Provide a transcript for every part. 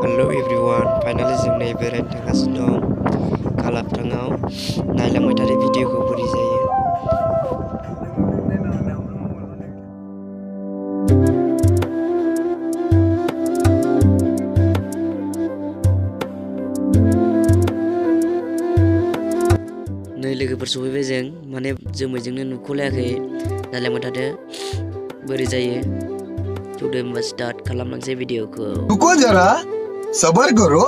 Hello everyone, finally जों नै बेरायनो थांगासिनो दं खालाबथाङाव नायलांबाय थादो भिडिअखौ बोरै जायो। नै लोगोफोर सफैबाय जों माने जोमैजोंनो नुख'लायाखै नायलांबाय थादो बोरै जायो। थुदो होमबा स्टार्ट खालामलांसै भिडिअखौ। रुको जरा सबर करो।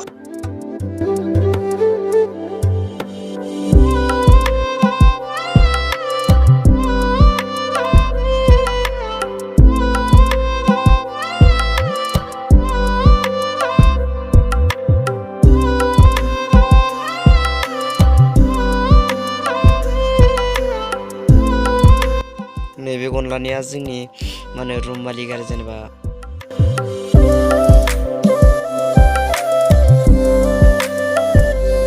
नैबे गनलानिया जोंनि माने रुम मालिक आरो जेनेबा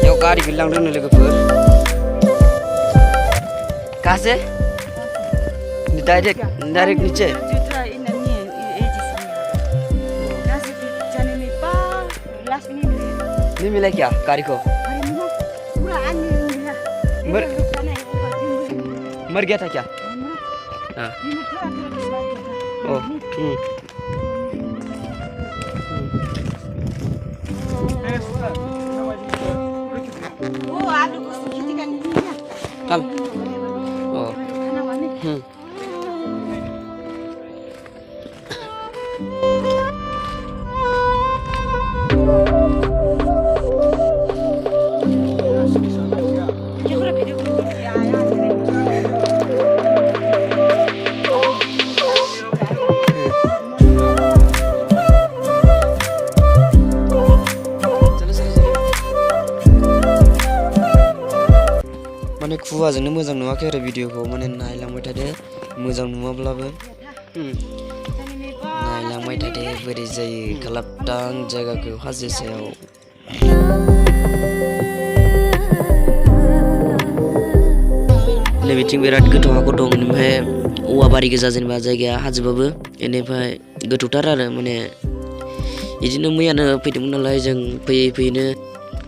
याव गारि बिलांदोंनो लोगोफोर कासे डाइरेक्ट नीचे नहीं मिला क्या गाड़ी को मर गया था क्या हाँ ओह चल ओह माने खुवाजोंनो मोजां नुवाखै आरो भिडिअखौ माने नायलांबाय थादो मोजां नुवाब्लाबो नायलांबाय थादो बोरै जायो खालाबथां जायगाखौ हाजो सायाव नैबेथिं बिराद गोथौ हाखर दं ओमफ्राय औवा बारि गोजा जेनेबा जायगाया हाजोबाबो बेनिफ्राय गोथौथार आरो माने बिदिनो मैयानो फैदोंमोन नालाय जों फैयै फैयैनो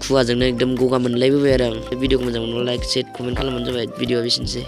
खुवाजोंनो एकदम गगा मोनलायबोबाय आरो आं भिडिअखौ मोजां मोनब्ला लाइक शेयार कमेन्ट खालामबानो जाबाय भिडिअआ बेसेनोसै।